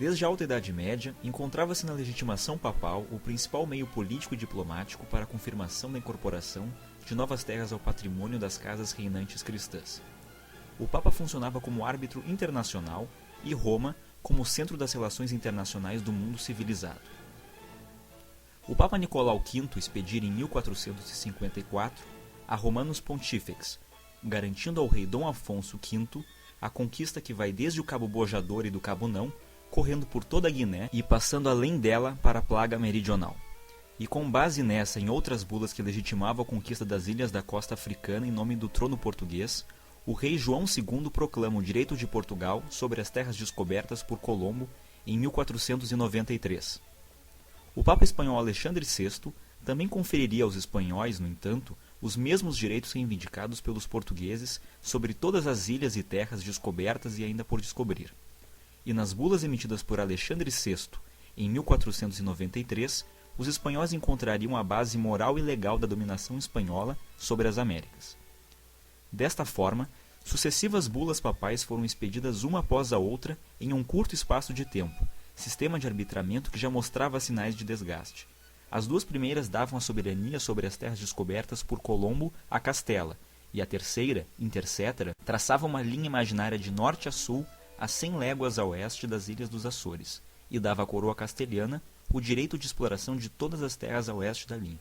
Desde a Alta Idade Média, encontrava-se na legitimação papal o principal meio político e diplomático para a confirmação da incorporação de novas terras ao patrimônio das casas reinantes cristãs. O Papa funcionava como árbitro internacional e Roma como centro das relações internacionais do mundo civilizado. O Papa Nicolau V expedira em 1454 a Romanus Pontifex, garantindo ao rei Dom Afonso V a conquista que vai desde o Cabo Bojador e do Cabo Não, correndo por toda a Guiné e passando além dela para a Plaga Meridional. E com base nessa e em outras bulas que legitimavam a conquista das ilhas da costa africana em nome do trono português, o rei João II proclama o direito de Portugal sobre as terras descobertas por Colombo em 1493. O Papa espanhol Alexandre VI também conferiria aos espanhóis, no entanto, os mesmos direitos reivindicados pelos portugueses sobre todas as ilhas e terras descobertas e ainda por descobrir. E nas bulas emitidas por Alexandre VI em 1493, os espanhóis encontrariam a base moral e legal da dominação espanhola sobre as Américas. Desta forma, sucessivas bulas papais foram expedidas uma após a outra em um curto espaço de tempo, sistema de arbitramento que já mostrava sinais de desgaste. As duas primeiras davam a soberania sobre as terras descobertas por Colombo a Castela, e a terceira, Intercetera, traçava uma linha imaginária de norte a sul a 100 léguas a oeste das ilhas dos Açores, e dava à coroa castelhana o direito de exploração de todas as terras a oeste da linha.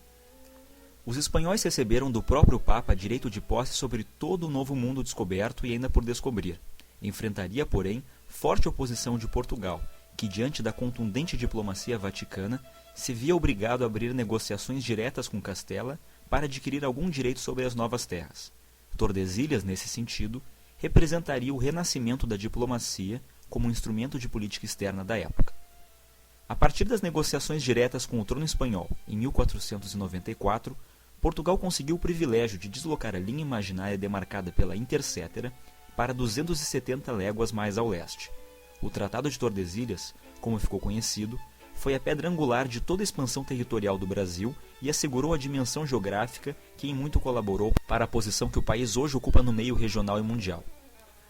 Os espanhóis receberam do próprio Papa direito de posse sobre todo o novo mundo descoberto e ainda por descobrir. Enfrentaria, porém, forte oposição de Portugal, que, diante da contundente diplomacia vaticana, se via obrigado a abrir negociações diretas com Castela para adquirir algum direito sobre as novas terras. Tordesilhas, nesse sentido, representaria o renascimento da diplomacia como um instrumento de política externa da época. A partir das negociações diretas com o trono espanhol, em 1494, Portugal conseguiu o privilégio de deslocar a linha imaginária demarcada pela Intercetera para 270 léguas mais ao leste. O Tratado de Tordesilhas, como ficou conhecido, foi a pedra angular de toda a expansão territorial do Brasil e assegurou a dimensão geográfica que em muito colaborou para a posição que o país hoje ocupa no meio regional e mundial.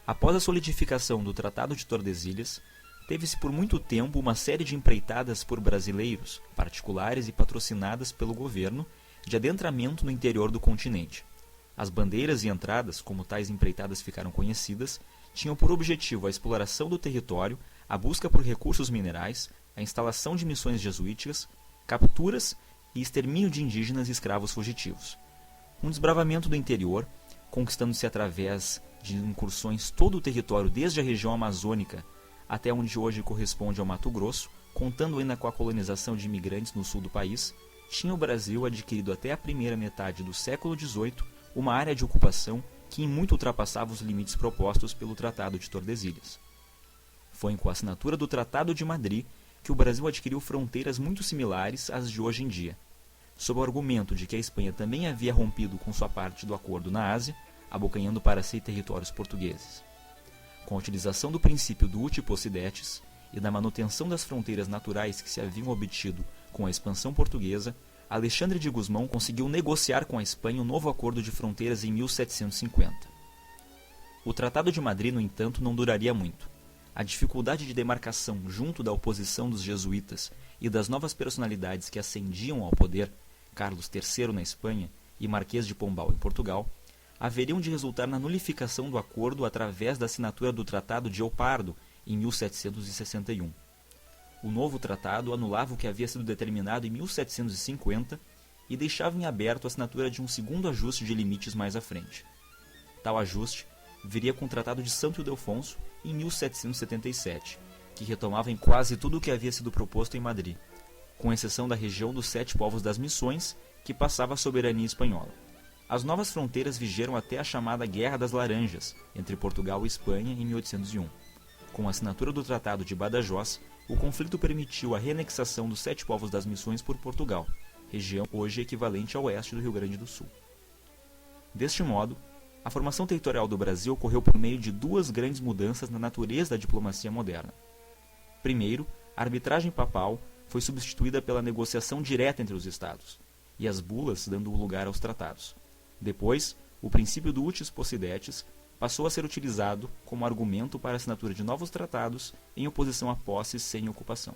Após a solidificação do Tratado de Tordesilhas, teve-se por muito tempo uma série de empreitadas por brasileiros, particulares e patrocinadas pelo governo, de adentramento no interior do continente. As bandeiras e entradas, como tais empreitadas ficaram conhecidas, tinham por objetivo a exploração do território, a busca por recursos minerais, a instalação de missões jesuíticas, capturas e extermínio de indígenas e escravos fugitivos. Um desbravamento do interior, conquistando-se através de incursões todo o território desde a região amazônica até onde hoje corresponde ao Mato Grosso, contando ainda com a colonização de imigrantes no sul do país, tinha o Brasil adquirido até a primeira metade do século XVIII uma área de ocupação que em muito ultrapassava os limites propostos pelo Tratado de Tordesilhas. Foi com a assinatura do Tratado de Madrid que o Brasil adquiriu fronteiras muito similares às de hoje em dia. Sob o argumento de que a Espanha também havia rompido com sua parte do acordo na Ásia, abocanhando para si territórios portugueses. Com a utilização do princípio do uti possidetis e da manutenção das fronteiras naturais que se haviam obtido com a expansão portuguesa, Alexandre de Gusmão conseguiu negociar com a Espanha um novo acordo de fronteiras em 1750. O Tratado de Madrid, no entanto, não duraria muito. A dificuldade de demarcação junto da oposição dos jesuítas e das novas personalidades que ascendiam ao poder, Carlos III na Espanha e Marquês de Pombal em Portugal, haveriam de resultar na nulificação do acordo através da assinatura do Tratado de Opardo em 1761. O novo tratado anulava o que havia sido determinado em 1750 e deixava em aberto a assinatura de um segundo ajuste de limites mais à frente. Tal ajuste viria com o Tratado de Santo Ildefonso em 1777, que retomava em quase tudo o que havia sido proposto em Madrid, com exceção da região dos Sete Povos das Missões, que passava à soberania espanhola. As novas fronteiras vigeram até a chamada Guerra das Laranjas, entre Portugal e Espanha, em 1801. Com a assinatura do Tratado de Badajoz, o conflito permitiu a reanexação dos Sete Povos das Missões por Portugal, região hoje equivalente ao oeste do Rio Grande do Sul. Deste modo, a formação territorial do Brasil ocorreu por meio de duas grandes mudanças na natureza da diplomacia moderna. Primeiro, a arbitragem papal foi substituída pela negociação direta entre os estados, e as bulas dando lugar aos tratados. Depois, o princípio do utis possidetis passou a ser utilizado como argumento para a assinatura de novos tratados em oposição a posses sem ocupação.